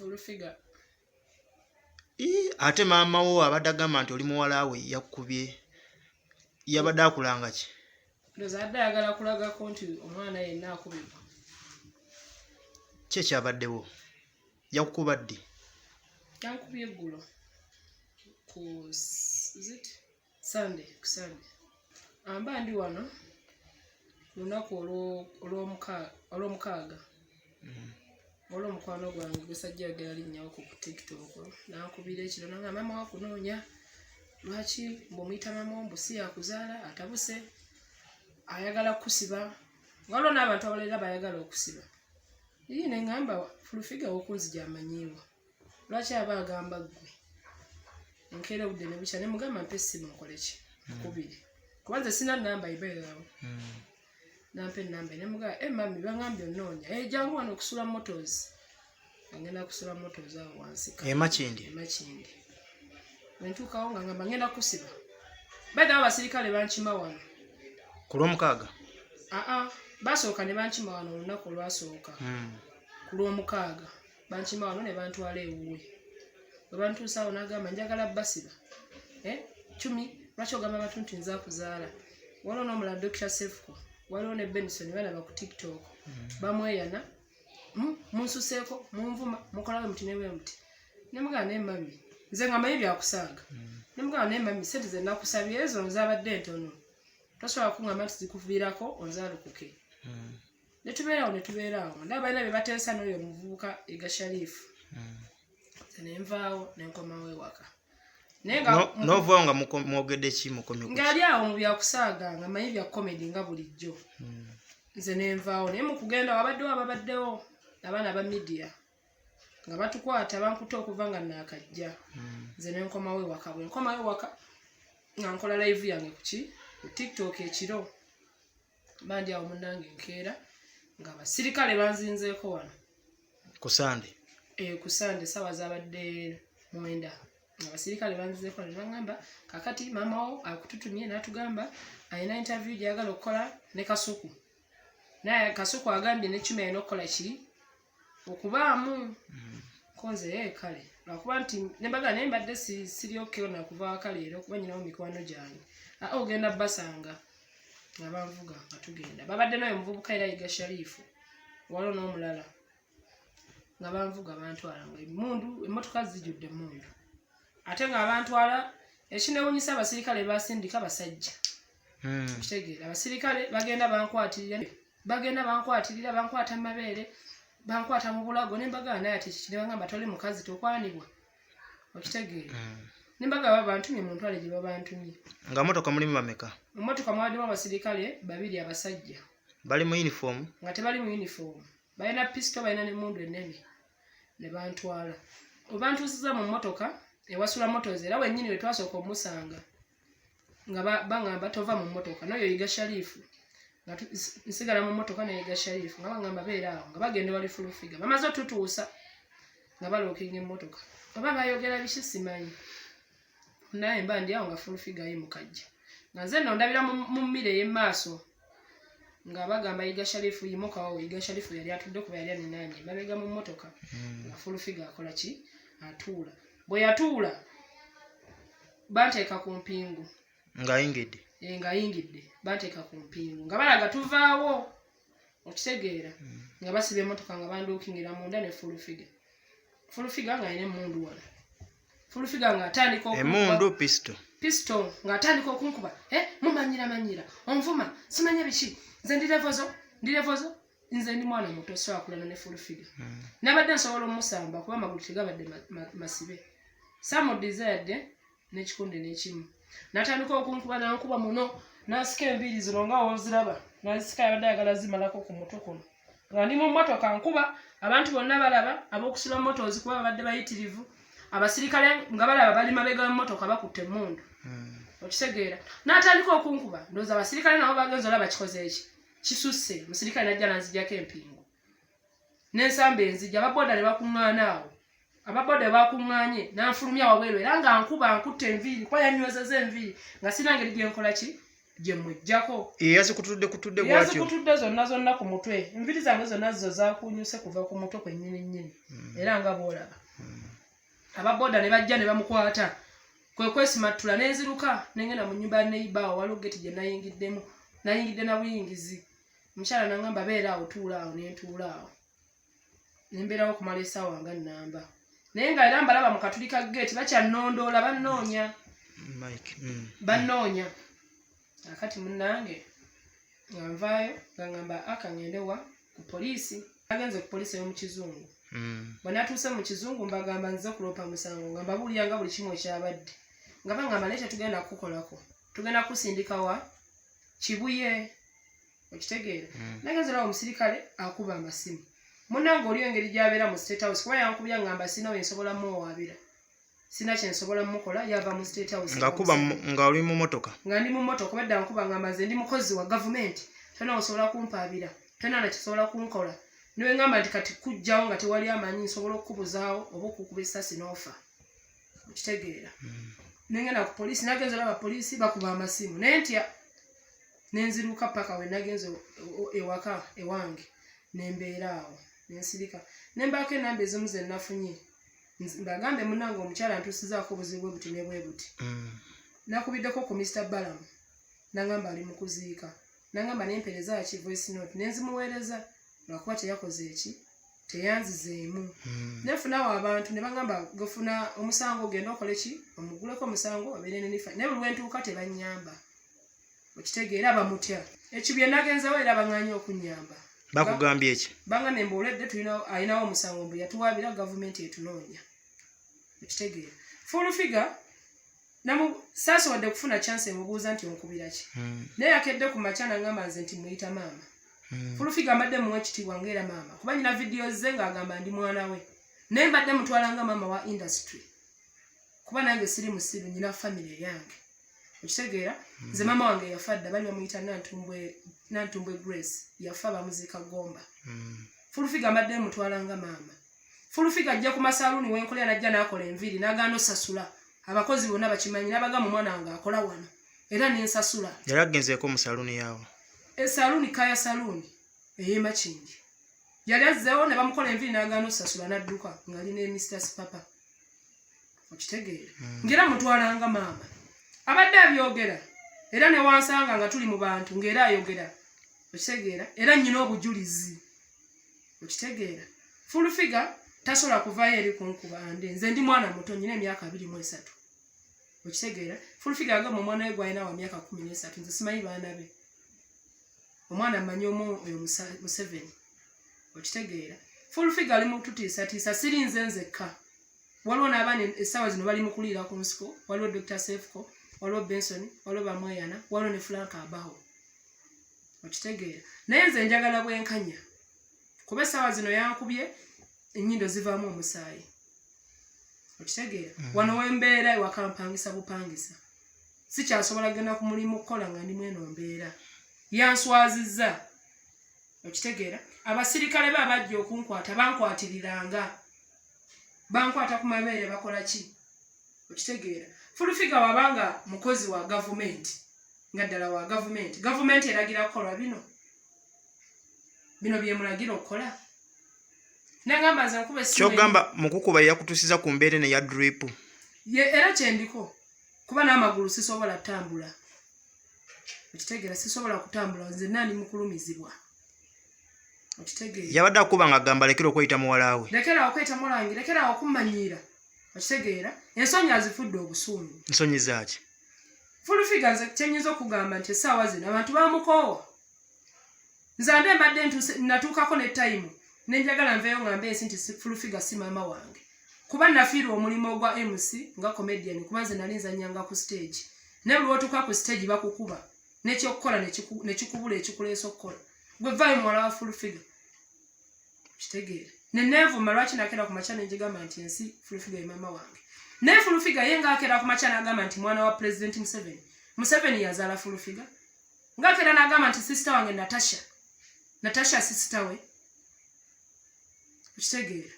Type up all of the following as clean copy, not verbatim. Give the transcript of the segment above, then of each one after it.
fulfigure. Ate maama wo abadde agamba nti oli muwala we yakkubye yabadde akulanga ki? Ndoza adde ayagala kulagako nti omwana yenna akubibwa. Ki ekyabaddewo? Yakukuba ddi? Yankubye eggulo ku Sunday. Amba ndi wano lunaku olw'omukaaga. Olw'omukwano gwange gwesajja yagala linnyawo ku TikTok nankubira ekiro nanga mama wakunoonya lwaki mbumuyita mama mbusi yakuzaala atabuse ayagala kusiba waliwo n'abantu abalala bayagala okusiba iyi neŋŋamba fulfigure wokunzija amanyiiwa lwaki aba agamba ggwe enkeera obudde ne bukya ne mugamba mpe essimu nkole ki kubiri kuba nze sina nnamba ibeerawo nampe ennamba ne mugamba mami bangambye onnoonya jangu wano okusula motors ngenda kusula motors awo wansi Makindi wentuukawo nga ngamba ngenda kusiba badde abasirikale bankima wano ku lw'omukaaga basooka ne bankima wano olunaku olwasooka ku lw'omukaaga bankima wano ne bantwala ewuwe bwe bantuusa awo n'agamba njagala basiba chumi lwaki ogamba abantu nti nza kuzaala waliwo n'omulala Dr. Sefko waliwo ne Benson balaba ku TikTok bamweyana munsuseeko munvuma mukolawe muti newe muti nemugamba ne mami nze nga manyi byakusaaga nemugamba ne mami sente ze nakusabye ezo nzabadde ntono tosobola kungamba nti zikuviirako onzaalukuke netubeerawo ndaba balina bye bateesa n'oyo omuvubuka ega Sharifu nenvaawo nenkomawo ewaka novaawo nga mwogedde ki mukomyo ngaali awo mu byakusaaga nga manyi bya comedy nga bulijjo nze nenvaawo naye mu kugenda wabaddewo abaana ba media nga batukwata bankuta okuva nga naakajja nze nenkomawo ewaka bwe nkomawo ewaka nga nkola live yange ku TikTok ekiro bandi awo munnange enkeera nga abasirikale banzinzeeko wano ku Sunday ku Sunday sawa zabadde 9 abasirikale banzizeeko ne bangamba kakati maama wo akututumye n'atugamba alina interview gy'ayagala okukola ne Kasuku naye Kasuku agambye ne Chumi alina okukola ki okubaamu konze kale lwakuba nti nembaga naye mbadde siryokeyo nakuva kaleero okuba nyinawo mikwano gyange ogenda basanga nga banvuga nga tugenda babadde nayo omuvubuka era yiga Sharifu waliwo n'omulala nga banvuga bantwala nga emmotoka zijjudde emmundu ate nga abantwala ekinewunyisa abasirikale basindika basajja kitegeera abasirikale bagenda bankwatirira bankwata mabeere bankwata mu bulago nembaga naye ati kinebangamba toli mukazi tokwanibwa okitegeera nembaga babantumye mu ntwale gye babantumye nga motoka mulimu bameka mmotoka mwalimu abasirikale 2 abasajja bali mu uniform nga tebali mu uniform balina pisto balina n'emmundu ennene ne bantwala obantuusiza mu mmotoka ewasula motors era wennyini we twasooka omusanga nga bangamba tova mu mmotoka n'oyo yiga Sharifu nga nsigala mu mmotoka nayiga Sharifu nga bangamba beera awo nga bagenda wali fulfigure bamaze otutuusa nga balookinga emmotoka oba bayogera biki simanyi naye mba ndi awo nga fulfigure yimukajja nga nze nno ndabira mu mmire ey'emmaaso nga bagamba yiga Sharifu yimukawo yiga Sharifu yali atudde kuba yali aninanye babega mu mmotoka nga fulfigure akola ki atuula bwe yatuula banteeka ku mpingu ng'ayingidde banteeka ku mpingu nga balaga tuvaawo okitegeera nga basiba emmotoka nga banduukingira munda ne fulfigure nga alina emmundu wano fulfigure nga atandika emmundu pisto ng'atandika okunkuba mumanyira onvuma simanya biki nze ndirevozo nze ndi mwana muto sobola kulana ne fulfigure nabadde nsobola omusamba kuba amagulu tegabadde masibe samudizadde n'ekikunde n'ekimu natandika okunkuba nankuba muno nasika enviri zino nga woziraba nasika yabadde ayagala zimalako ku mutwe kuno nga ndi mu mmotoka nkuba abantu bonna balaba ab'okusula motors kuba babadde bayitirivu abasirikale nga balaba bali mabega mmotoka bakutte emmundu okitegeera n'atandika okunkuba ndowooza abasirikale nabo bagenza olaba kikoze eki kisusse omusirikale najja nanzijjako empingu n'ensamba enzijja ababoda ne bakuŋŋaana awo ababoda bakuŋŋaanye n'anfulumya wabweru era nga nkuba nkutte enviiri kuba yanywezeza enviiri nga sina ngeri gye nkola ki gye mujjako yazikutudde yazikutudde zonna ku mutwe enviri zange zonna zo zakunyuse kuva ku mutwe kwennyini era nga boolaba ababoda ne bajja ne bamukwata kwe kwesimatula nenziruka nengenda mu nnyumba ya neighbor waliwo geti gye nayingidde na buyingizi omukyala nangamba beera awo tuulaawo nentuulaawo nembeerawo okumala essaawa nga nnamba naye nga era mbalaba mu katuli ka geti bakyannondoola bannoonya akati munnange nga nvaayo nga ngamba akangende wa ku poliisi agenze ku poliisi y'omu kizungu bwe natuuse mu kizungu mbagamba nzize kuloopa musango nga mbabuuliranga buli kimu ekyabadde nga bangamba naye tetugenda kukolako tugenda kusindika wa kibuye okitegeera nagenzerawo omusirikale akuba amasimu munnange oliyo engeri gyabeera mu state house kuba yankubya ngamba sina wensobola muwaabira sina kyensobola mukola yava mu state house nga oli mu motoka nga ndi mu motoka obedda nkuba ngamba nze ndi mukozi wa gavumenti tona osobola kumpaabira tona nakisobola kunkola niwe ngamba nti kati kujjawo nga tewali amanyi nsobola okukubuzaawo oba okukuba essasi n'ofa okitegeera nengenda ku poliisi nagenzera abapoliisi bakuba amasimu naye ntya nenziruka paka we nagenze ewaka ewange nembeeraawo nensirika nembaako enamba ezimu ze nafunye mbagambe munnange omukyala ntuusizaako obuzibu bwe buti ne bwe buti nakubiddeko ku Mr. Balamu nangamba ali mu kuziika nangamba nempereza ki voice note nenzimuweereza lwakuba teyakoze eki teyanzizeemu nefunawo abantu ne bagamba gofuna omusango ogenda okole ki omuguleko omusango obeere nenifa naye buli lwentuuka tebanyamba okitegeera bamutya ekyo bye nagenzawo era baŋŋaanye okunnyamba bakugambye eki bangambye mbuuledde alinawo omusango mbu yatuwaabira gavumenti etunoonya okitegeera fulfigure saasowadde kufuna chance emubuuza nti onkubira ki naye akedde ku makya nangamba nze nti muyita maama fulfigure mbadde muwa ekitiibwa ngaera maama kuba nyina vidiyo ze ng'agamba ndi mwana we naye mbadde mutwalanga maama wa industry kuba nange siri musiru nyina famire yange okitegeera nze maama wange yafa dda bali bamuyita nantumbwe Grace yafa bamuziika Gomba fulfigure mbadde mutwalanga maama fulfigure ajja ku masaluuni wenkolera najja n'akola enviri n'agaana osasula abakozi bonna bakimanyi n'abagamba omwana wange akola wano era nensasula yali agenzeeko mu saluuni yaawo esaluuni kaya saluuni ey'emakingi yali azzeewo ne bamukola enviri n'agaana osasula n'adduka ng'ali ne Mr. Papa okitegeera ng'era mutwalanga maama abadde abyogera era ne wansanga nga tuli mu bantu ng'era ayogera okitegeera era nnyina obujulizi okitegeera fulfigure tasobola kuvaayo eri kunkuba ande nze ndi mwana muto nyina emyaka 23 okitegeera fulfigure agamba omwana we gwalina wa myaka 13 nze simanyi baana be omwana amanyi omu oyo Museveni okitegeera fulfigure ali mututiisatiisa siri nze nzekka waliwo n'abaana essaawa zino bali mu kuliira ku nsiko waliwo Dr. Sefco waliwo Benson waliwo Bamweyana waliwo ne Frank Abaho okitegeera naye nze njagala bwenkanya kuba essaawa zino yankubye ennyindo zivaamu omusaayi okitegeera wano wembeera ewaka mpangisa bupangisa sikyasobola genda ku mulimu kukola nga ndi mweno mbeera yanswazizza okitegeera abasirikale be abajja okunkwata bankwatiriranga bankwata ku mabeere bakola ki okitegeera fulfigure wabanga mukozi wa gavumenti nga ddala wa gavumenti eragira kukola bino byemulagira okukola nagamba nze nkuba kyogamba mukukuba yakutuusiza ku mbeere ne ya drip era kyendiko kuba n'amagulu sisobola ttambula okitegeera sisobola kutambula nze nandi mukulumizibwa okitegeera yabadde akuba nga agamba lekera okweyita muwala we lekera okweyita mulange lekera okumanyiira okitegeera ensonyi azifudde obusuumu nsonyi zaaki fulfigure nze kyenyinza okugamba nti essaawa zino abantu bamukoowa nze ande mbadde natuukako ne tayimu nenjagala nveeyo ngambe ensi nti fulfigure si maama wange kuba nafiirwa omulimu ogwa MC nga comedian kuba nze nali nzannyanga ku stage naye buli lwotuuka ku stage bakukuba n'ekyokukola nekikubula ekikuleesa okukola gwe vaayo muwala wa fulfigure kitegeera neneevuma lwaki nakera ku makya nenjigamba nti ensi fulfigure ye maama wange naye fulfigure ye ngaakera ku makya n'agamba nti mwana wa President Museveni yazaala fulfigure ngaakera n'agamba nti sisita wange Natasha sisita we okitegeera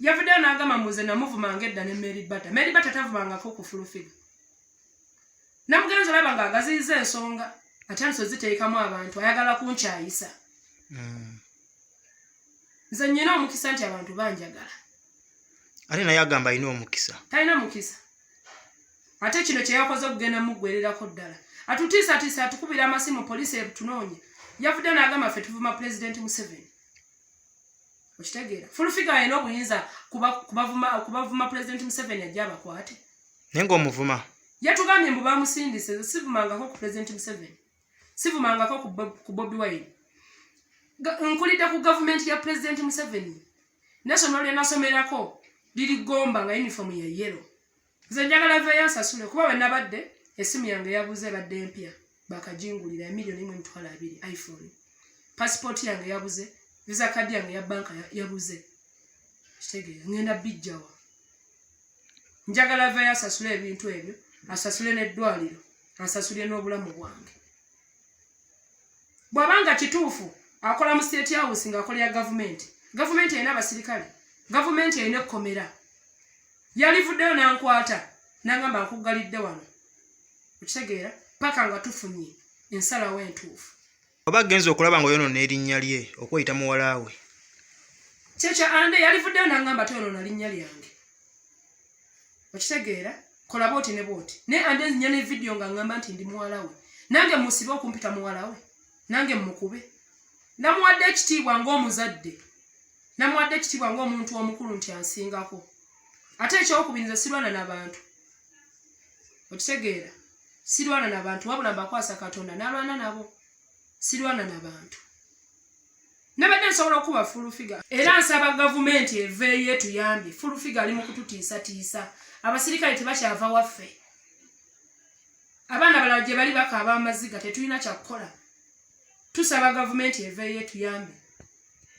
yavuddeyo n'agamba muze namuvumanga edda ne Mary Bata tavumangako ku fulfigure namugenzi olaba ng'agaziyiza ensonga atandise oziteekamu abantu ayagala kunkyayisa. Nze nnyina omukisa nti abantu banjagala. Ate naye agamba alina omukisa. Talina mukisa. Ate kino kye yakoze okugenda muggwererako ddala. Atutiisatiisa atukubira amasimu poliisi etunoonye. Yavudde n'agamba ffe tuvuma Pulezidenti Museveni. Okitegeera. Fulfigure alina obuyinza kubavuma Pulezidenti Museveni ajja abakwate. Naye ng'omuvuma. Yatugambye mbu bamusindise sivumangako ku Pulezidenti Museveni. Sivumangako ku Bobi Wine. Nkulidde ku gavumenti ya Pulezidenti Museveni. National lye nasomerako liri Gomba nga uniform ya yellow. Nze njagala veeyo nsasule kuba we nabadde essimu yange yabuze ebadde empya bakajingulira $1,200,000 iPhone. Passport yange yabuze, visa card yange ya banka yabuze. Kitegeera ngenda bijjawa. Njagala veeyo asasule ebintu ebyo, asasule n'eddwaliro, asasule n'obulamu bwange. Bw'abanga kituufu akola mu State House ng'akolera gavumenti. Gavumenti erina abasirikale. Gavumenti erina ekkomera. Yalivuddeyo n'ankwata n'angamba nkuggalidde wano. Okitegeera paka nga tufunye ensalawo entuufu. Oba agenza okulaba ng'oyonoona erinnya lye okweyita muwala we. Kyekyo ande yalivuddeyo n'angamba toyonoona linnya lyange. Okitegeera kola booti ne booti. Naye ande nnya ne vidiyo nga ngamba nti ndi muwala we. Nange musibe okumpita muwala we. Nange mukube. Namuwadde ekitiibwa ng'omuzadde. Namuwadde ekitiibwa ng'omuntu omukulu nti ansingako. Ate ekyokubiriza sirwana n'abantu. Okitegeera sirwana n'abantu wabula mbakwasa Katonda n'alwana nabo. Sirwana n'abantu. Nabadde nsobola okuba Fulfigure. Era nsaba gavumenti eveeyo etuyambye. Fulfigure ali mu kututiisatiisa. Abasirikale tebakyava waffe. Abaana balala gye bali bakaaba amaziga tetulina kyakukola. Tusaba gavumenti eveeyo etuyambye.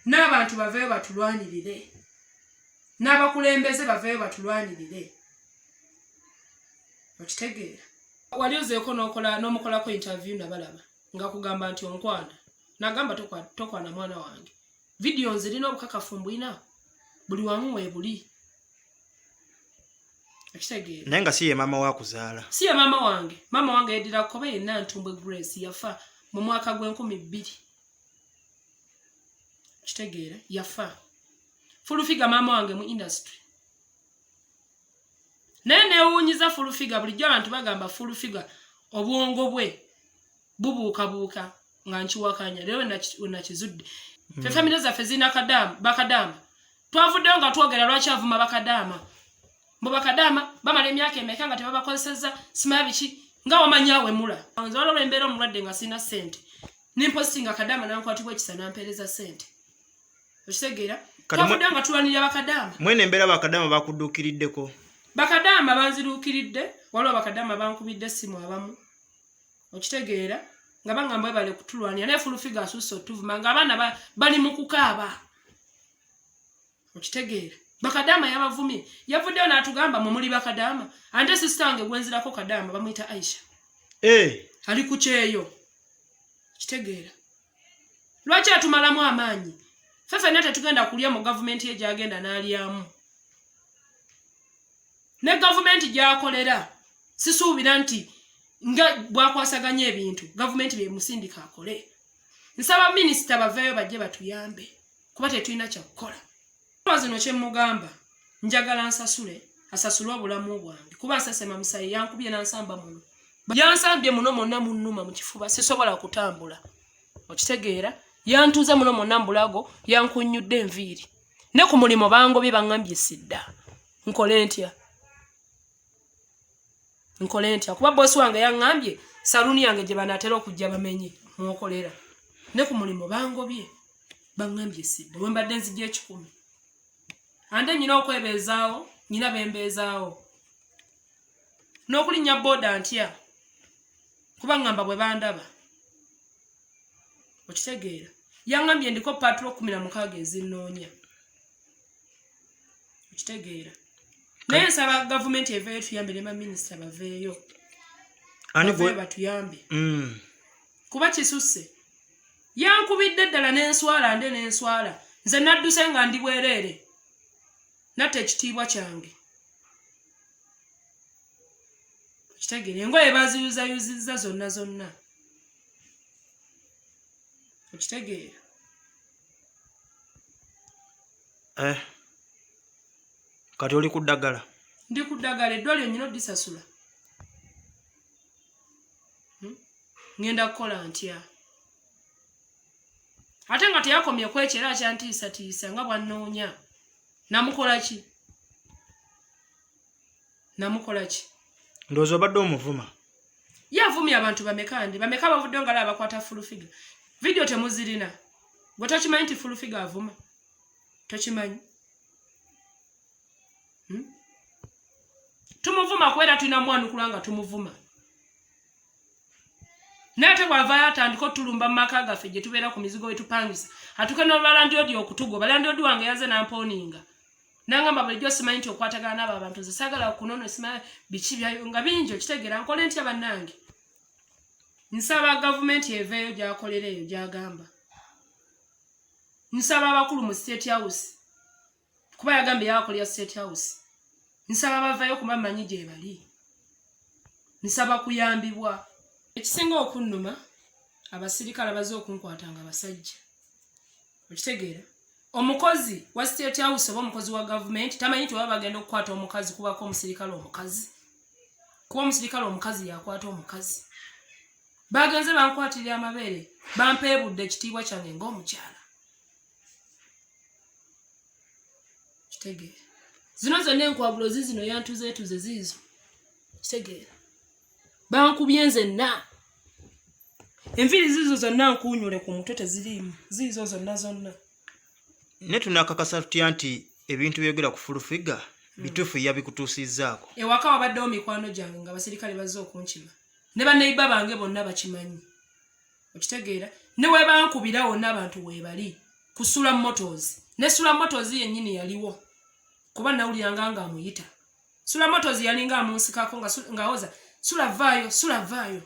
N'abantu baveeyo batulwanirire. N'abakulembeze baveeyo batulwanirire. Okitegeera. Wali ozeeko n'omukolako interview nabalaba nga kugamba nti onkwana. Nagamba tokwana mwana wange. Video nzirina obukakafu mbwina. Buli wamu weebuli. Okitegeera. Naye nga si ye maama wakuzaala. Si ye maama wange. Maama wange yeddira kukoba yenna Ntumbwe Grace yafa mu mwaka gw'2002. Okitegeera yafa. Fulfigure maama wange mu industry. Naye neewuunyiza Fulfigure bulijjo abantu bagamba Fulfigure obwongo bwe bubuukabuuka nga nkiwakanya. Leero nakizudde. Ffe famire zaffe zirina bakadaama. Twavuddeyo nga twogera lwaki avuma bakadaama. Mbu bakadaama bamala emyaka emeka nga tebabakozesezza simanya biki nga wamanyaawe mula. Nze waliwo embeera omulwadde nga sirina ssente. Nimpositinga kadaama nankwatibwa ekisa nampeereza ssente. Okitegeera? Twavuddeyo nga tulwanirira bakadaama. Mwene embeera bakadaama bakudduukiriddeko. Bakadaama banziruukiridde, waliwo bakadaama bankubidde essimu abamu. Okitegeera nga bangamba bale kutulwanira naye Fulfigure asusse otuvuma nga abaana bali mu kukaaba. Okitegeera bakadaama yabavumye. Yavuddeyo n'atugamba muli bakadaama. Ante sisita wange gwenzirako kadaama bamuyita Aisha. Ali ku kyeyo. Okitegeera. Lwaki atumalamu amaanyi? Ffe ffenna tetugenda kulya mu gavumenti ye gy'agenda n'alyamu. Ne gavumenti gy'akolera sisuubira nti nga bwakwasaganya ebintu gavumenti bemusindika akole. Nsaba minisita baveeyo bajje batuyambe kuba tetulina kyakukola. Zino kye mugamba njagala nsasule asasule obulamu bwange kuba asasema musayi yankubye nansamba muno. Yansambye muno monna munnuma mu kifuba sisobola kutambula. Okitegeera yantuuza muno monna mu bulago yankunnyudde enviri. Ne ku mulimo bangobye baŋŋambye sidda. Nkole ntya kuba bosi wange yaŋŋambye saluni yange gye banaatera okujja bamenye mwokolera. Ne ku mulimo bangobye baŋŋambye sidda. We mbadde nzijja 10. Ande nyina okwebeezaawo, nyina bembeezaawo. N'okulinnya booda ntya kuba ŋŋamba bwe bandaba. Okitegeera yaŋŋambye ndiko patro 16 ezinnoonya. Okitegeera. Naye nsaba gavumenti eveeyo tuyambe ne baminisita baveeyo. Baveeyo batuyambe. Kuba kisusse. Yankubidde ddala n'enswala nde n'enswala. Nze nadduse nga ndi bwereere. Natta ekitiibwa kyange. Okitegeera engoye baziyuzayuzizza zonna. Okitegeera. Kati oli ku ddagala? Ndi ku ddagala, eddwaliro nnyina oddisasula. Ngenda kukola ntya? Ate nga teyakomye kwekyo era akyantiisatiisa nga bwannoonya. Namukola ki? Ndowooza obadde omuvuma. Ye avumye abantu bameka ndi? Bameka bavuddeyo nga laba bakwata fulfigure. Video temuzirina. Gwe tokimanyi nti fulfigure avuma? Tokimanyi? Tumuvuma kwera tulina mwanukula nga tumuvuma. Nate bwavaayo atandika otulumba mu maka gaffe gye tubeera ku mizigo we tupangisa. Atukena balandiodi okutugoba. Balandiodi wange yaze nampooninga. Nangamba bulijjo simanyi nti okwatagana n'abo abantu nze saagala okunono simanyi biki byayo nga bingi okitegeera nkole ntya bannange. Nsaba gavumenti eveeyo gy'akolera eyo gy'agamba. Nsaba abakulu mu State House. Kuba yagambye yakolera State House. Nsaba bavaayo kuba mmanyi gye bali. Nsaba kuyambibwa. Ekisinga okunnuma abasirikale abaze okunkwata nga basajja. Okitegeera? Omukozi wa State House oba omukozi wa gavumenti tamanyi nti baba bagenda okukwata omukazi kubako omusirikale omukazi. Kuba omusirikale omukazi yakwata omukazi. Bagenze bankwatirira amabeere bampeebudde ekitiibwa kyange ng'omukyala. Kitegeera. Zino zonna enkwabulo zino yantuzeetuze ziizo. Kitegeera. Bankubye nzenna. Enviri zizo zonna nkuunyule ku mutwe teziriimu. Ziizo zonna. Ne tunakakasa tutya nti ebintu byogera ku fulfigure bituufu yabikutuusizzaako? Ewaka wabaddewo mikwano gyange nga basirikale bazze okunkima. Ne banneiba bange bonna bakimanyi. Okitegeera? Ne we bankubira wonna abantu weebali. Kusula Motors. Ne Sula Motors yennyini yaliwo. Kuba nawuliranga nga amuyita. Sula Motors yalinga amunsikako nga oza Sula vaayo.